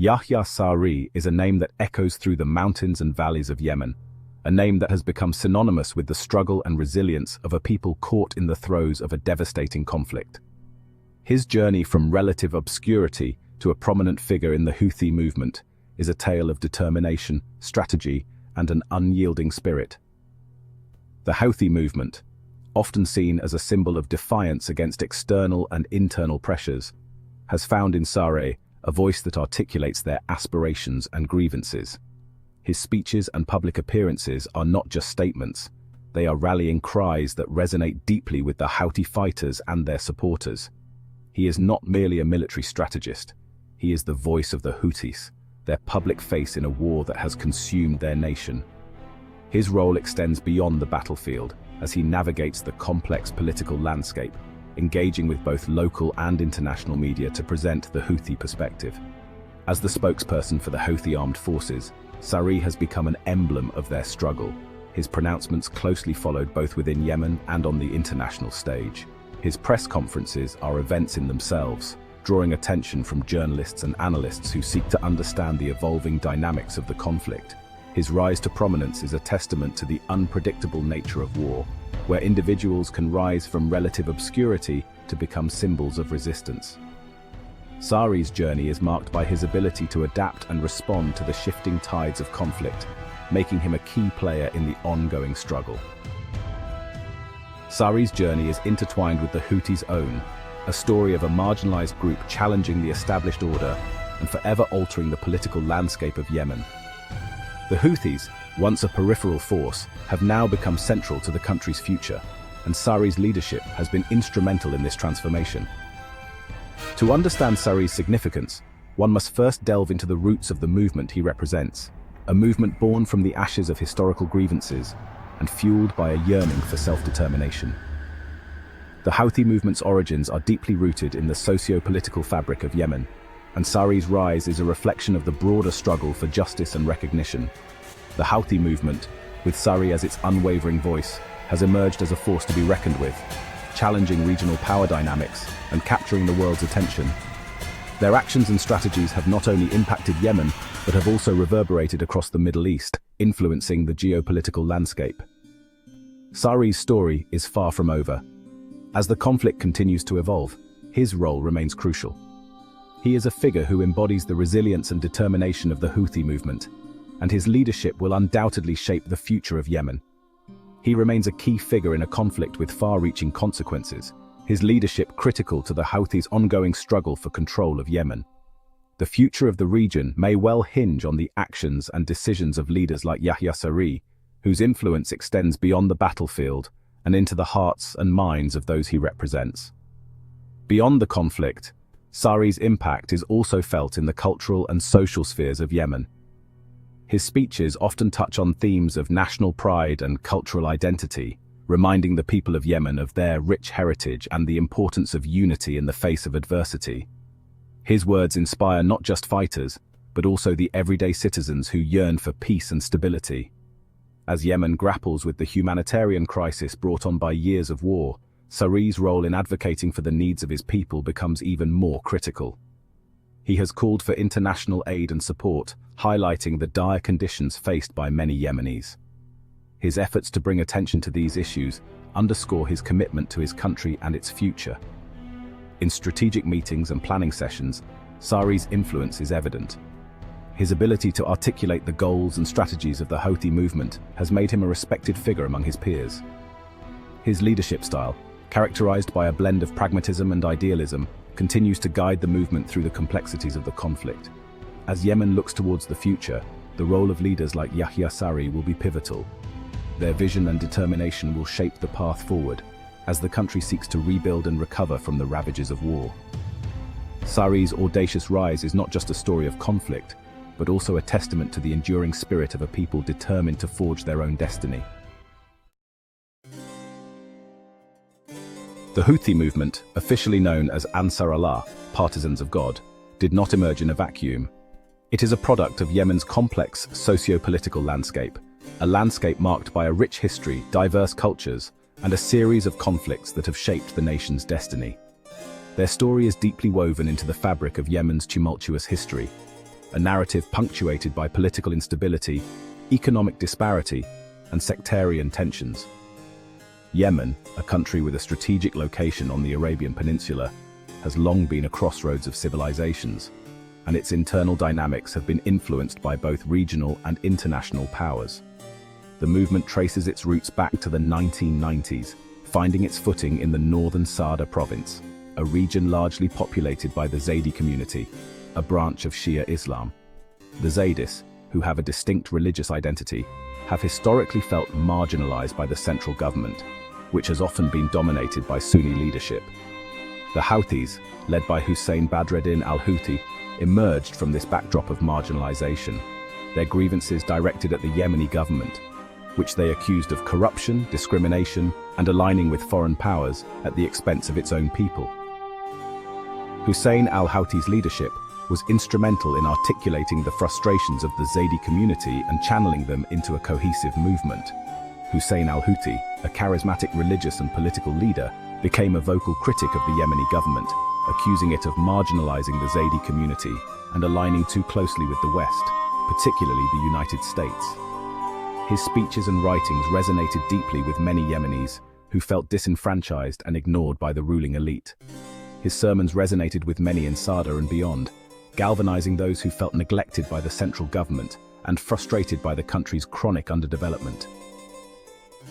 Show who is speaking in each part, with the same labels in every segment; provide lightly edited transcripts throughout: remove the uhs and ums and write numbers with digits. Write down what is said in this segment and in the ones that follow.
Speaker 1: Yahya Saree'S is a name that echoes through the mountains and valleys of Yemen, a name that has become synonymous with the struggle and resilience of a people caught in the throes of a devastating conflict. His journey from relative obscurity to a prominent figure in the Houthi movement is a tale of determination, strategy, and an unyielding spirit. The Houthi movement, often seen as a symbol of defiance against external and internal pressures, has found in Saree'S a voice that articulates their aspirations and grievances. His speeches and public appearances are not just statements, they are rallying cries that resonate deeply with the Houthi fighters and their supporters. He is not merely a military strategist, he is the voice of the Houthis, their public face in a war that has consumed their nation. His role extends beyond the battlefield as he navigates the complex political landscape, engaging with both local and international media to present the Houthi perspective. As the spokesperson for the Houthi armed forces, Saree'S has become an emblem of their struggle, his pronouncements closely followed both within Yemen and on the international stage. His press conferences are events in themselves, drawing attention from journalists and analysts who seek to understand the evolving dynamics of the conflict. His rise to prominence is a testament to the unpredictable nature of war, where individuals can rise from relative obscurity to become symbols of resistance. Saree'S journey is marked by his ability to adapt and respond to the shifting tides of conflict, making him a key player in the ongoing struggle. Saree'S journey is intertwined with the Houthis' own, a story of a marginalized group challenging the established order and forever altering the political landscape of Yemen. The Houthis, once a peripheral force, have now become central to the country's future, and Saree'S leadership has been instrumental in this transformation. To understand Saree'S significance, one must first delve into the roots of the movement he represents, a movement born from the ashes of historical grievances and fueled by a yearning for self-determination. The Houthi movement's origins are deeply rooted in the socio-political fabric of Yemen, and Saree'S rise is a reflection of the broader struggle for justice and recognition. The Houthi movement, with Saree'S as its unwavering voice, has emerged as a force to be reckoned with, challenging regional power dynamics and capturing the world's attention. Their actions and strategies have not only impacted Yemen, but have also reverberated across the Middle East, influencing the geopolitical landscape. Saree'S story is far from over. As the conflict continues to evolve, his role remains crucial. He is a figure who embodies the resilience and determination of the Houthi movement, and his leadership will undoubtedly shape the future of Yemen. He remains a key figure in a conflict with far-reaching consequences, his leadership critical to the Houthis' ongoing struggle for control of Yemen. The future of the region may well hinge on the actions and decisions of leaders like Yahya Saree'S, whose influence extends beyond the battlefield and into the hearts and minds of those he represents. Beyond the conflict, Saree'S impact is also felt in the cultural and social spheres of Yemen. His speeches often touch on themes of national pride and cultural identity, reminding the people of Yemen of their rich heritage and the importance of unity in the face of adversity. His words inspire not just fighters, but also the everyday citizens who yearn for peace and stability. As Yemen grapples with the humanitarian crisis brought on by years of war, Saree'S role in advocating for the needs of his people becomes even more critical. He has called for international aid and support, highlighting the dire conditions faced by many Yemenis. His efforts to bring attention to these issues underscore his commitment to his country and its future. In strategic meetings and planning sessions, Saree'S influence is evident. His ability to articulate the goals and strategies of the Houthi movement has made him a respected figure among his peers. His leadership style, characterized by a blend of pragmatism and idealism, continues to guide the movement through the complexities of the conflict. As Yemen looks towards the future, the role of leaders like Yahya Saree'S will be pivotal. Their vision and determination will shape the path forward, as the country seeks to rebuild and recover from the ravages of war. Saree'S audacious rise is not just a story of conflict, but also a testament to the enduring spirit of a people determined to forge their own destiny. The Houthi movement, officially known as Ansar Allah, Partisans of God, did not emerge in a vacuum. It is a product of Yemen's complex socio-political landscape, a landscape marked by a rich history, diverse cultures, and a series of conflicts that have shaped the nation's destiny. Their story is deeply woven into the fabric of Yemen's tumultuous history. a narrative punctuated by political instability, economic disparity, and sectarian tensions. Yemen, a country with a strategic location on the Arabian Peninsula, has long been a crossroads of civilizations, and its internal dynamics have been influenced by both regional and international powers. The movement traces its roots back to the 1990s, finding its footing in the northern Saada province, a region largely populated by the Zaydi community, a branch of Shia Islam. The Zaydis, who have a distinct religious identity, have historically felt marginalized by the central government, which has often been dominated by Sunni leadership. The Houthis, led by Hussein Badreddin al-Houthi, emerged from this backdrop of marginalization, their grievances directed at the Yemeni government, which they accused of corruption, discrimination, and aligning with foreign powers at the expense of its own people. Hussein al-Houthi's leadership was instrumental in articulating the frustrations of the Zaydi community and channeling them into a cohesive movement. Hussein al-Houthi, a charismatic religious and political leader, became a vocal critic of the Yemeni government, accusing it of marginalizing the Zaydi community and aligning too closely with the West, particularly the United States. His speeches and writings resonated deeply with many Yemenis who felt disenfranchised and ignored by the ruling elite. His sermons resonated with many in Saada and beyond, galvanizing those who felt neglected by the central government and frustrated by the country's chronic underdevelopment.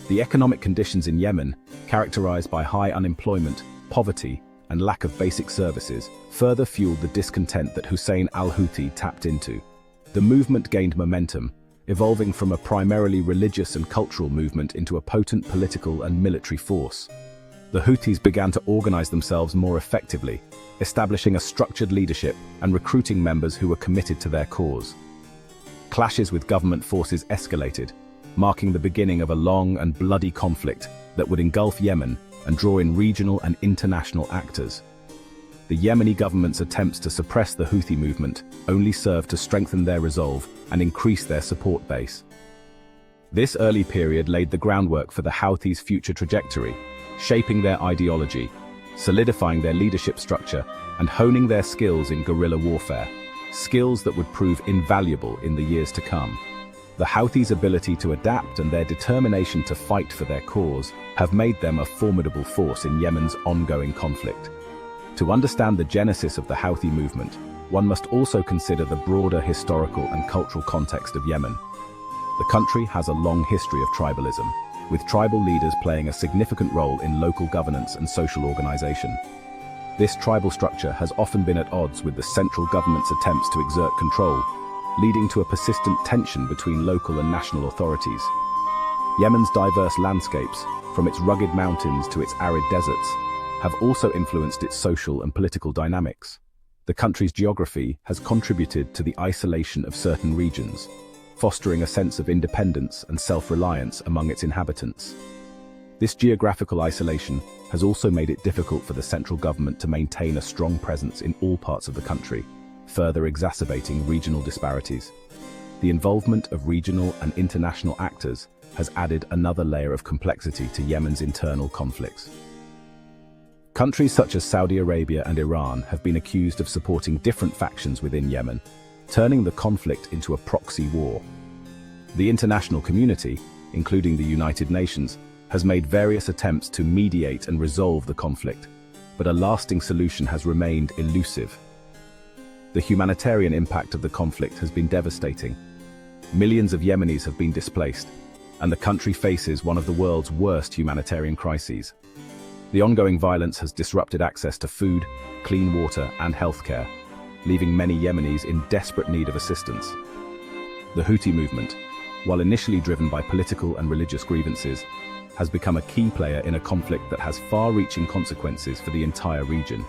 Speaker 1: The economic conditions in Yemen, characterized by high unemployment, poverty, and lack of basic services, further fueled the discontent that Hussein al-Houthi tapped into. The movement gained momentum, evolving from a primarily religious and cultural movement into a potent political and military force. The Houthis began to organize themselves more effectively, establishing a structured leadership and recruiting members who were committed to their cause. Clashes with government forces escalated, marking the beginning of a long and bloody conflict that would engulf Yemen and draw in regional and international actors. The Yemeni government's attempts to suppress the Houthi movement only served to strengthen their resolve and increase their support base. This early period laid the groundwork for the Houthis' future trajectory, shaping their ideology, solidifying their leadership structure, and honing their skills in guerrilla warfare, skills that would prove invaluable in the years to come. The Houthis' ability to adapt and their determination to fight for their cause have made them a formidable force in Yemen's ongoing conflict. To understand the genesis of the Houthi movement, one must also consider the broader historical and cultural context of Yemen. The country has a long history of tribalism, with tribal leaders playing a significant role in local governance and social organization. This tribal structure has often been at odds with the central government's attempts to exert control, leading to a persistent tension between local and national authorities. Yemen's diverse landscapes, from its rugged mountains to its arid deserts, have also influenced its social and political dynamics. The country's geography has contributed to the isolation of certain regions, fostering a sense of independence and self-reliance among its inhabitants. This geographical isolation has also made it difficult for the central government to maintain a strong presence in all parts of the country, further exacerbating regional disparities. The involvement of regional and international actors has added another layer of complexity to Yemen's internal conflicts. Countries such as Saudi Arabia and Iran have been accused of supporting different factions within Yemen, turning the conflict into a proxy war. The international community, including the United Nations, has made various attempts to mediate and resolve the conflict, but a lasting solution has remained elusive. The humanitarian impact of the conflict has been devastating. Millions of Yemenis have been displaced, and the country faces one of the world's worst humanitarian crises. The ongoing violence has disrupted access to food, clean water, and healthcare, leaving many Yemenis in desperate need of assistance. The Houthi movement, while initially driven by political and religious grievances, has become a key player in a conflict that has far-reaching consequences for the entire region.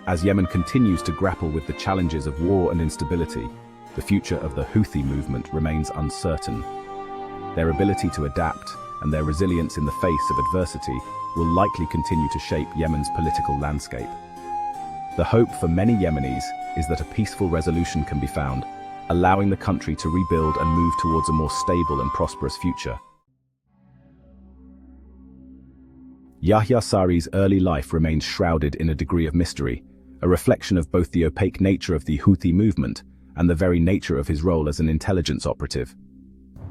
Speaker 1: As Yemen continues to grapple with the challenges of war and instability, the future of the Houthi movement remains uncertain. Their ability to adapt and their resilience in the face of adversity will likely continue to shape Yemen's political landscape. The hope for many Yemenis is that a peaceful resolution can be found, allowing the country to rebuild and move towards a more stable and prosperous future. Yahya Saree'S early life remains shrouded in a degree of mystery, a reflection of both the opaque nature of the Houthi movement and the very nature of his role as an intelligence operative.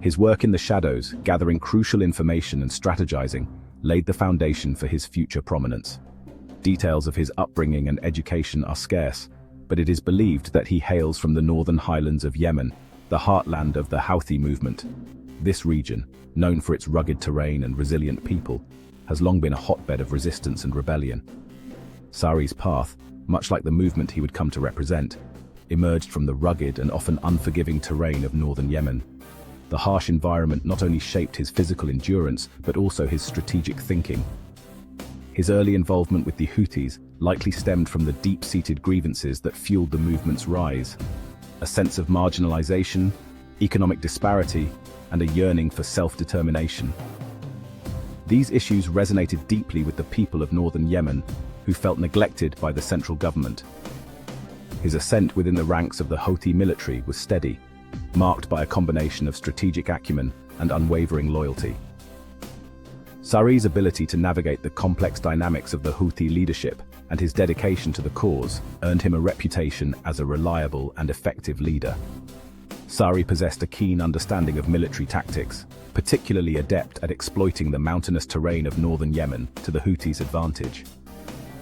Speaker 1: His work in the shadows, gathering crucial information and strategizing, laid the foundation for his future prominence. Details of his upbringing and education are scarce, but it is believed that he hails from the northern highlands of Yemen, the heartland of the Houthi movement. This region, known for its rugged terrain and resilient people, has long been a hotbed of resistance and rebellion. Saree'S path, much like the movement he would come to represent, emerged from the rugged and often unforgiving terrain of northern Yemen. The harsh environment not only shaped his physical endurance, but also his strategic thinking. His early involvement with the Houthis likely stemmed from the deep-seated grievances that fueled the movement's rise. A sense of marginalization, economic disparity, and a yearning for self-determination. These issues resonated deeply with the people of northern Yemen, who felt neglected by the central government. His ascent within the ranks of the Houthi military was steady, marked by a combination of strategic acumen and unwavering loyalty. Saree'S ability to navigate the complex dynamics of the Houthi leadership and his dedication to the cause earned him a reputation as a reliable and effective leader. Saree possessed a keen understanding of military tactics, particularly adept at exploiting the mountainous terrain of northern Yemen to the Houthis' advantage.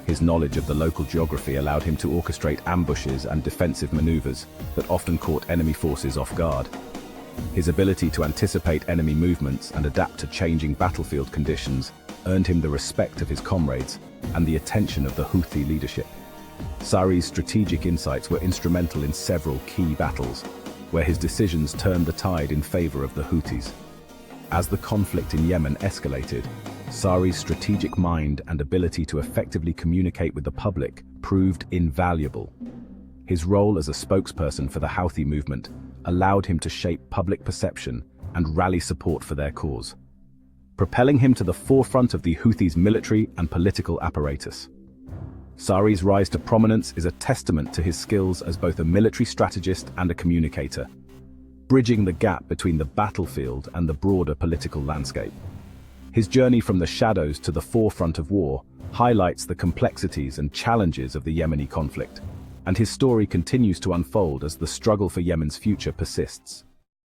Speaker 1: His knowledge of the local geography allowed him to orchestrate ambushes and defensive maneuvers that often caught enemy forces off guard. His ability to anticipate enemy movements and adapt to changing battlefield conditions earned him the respect of his comrades and the attention of the Houthi leadership. Saree'S strategic insights were instrumental in several key battles, where his decisions turned the tide in favor of the Houthis. As the conflict in Yemen escalated, Saree'S strategic mind and ability to effectively communicate with the public proved invaluable. His role as a spokesperson for the Houthi movement allowed him to shape public perception and rally support for their cause, propelling him to the forefront of the Houthis' military and political apparatus. Saree'S rise to prominence is a testament to his skills as both a military strategist and a communicator, bridging the gap between the battlefield and the broader political landscape. His journey from the shadows to the forefront of war highlights the complexities and challenges of the Yemeni conflict, and his story continues to unfold as the struggle for Yemen's future persists.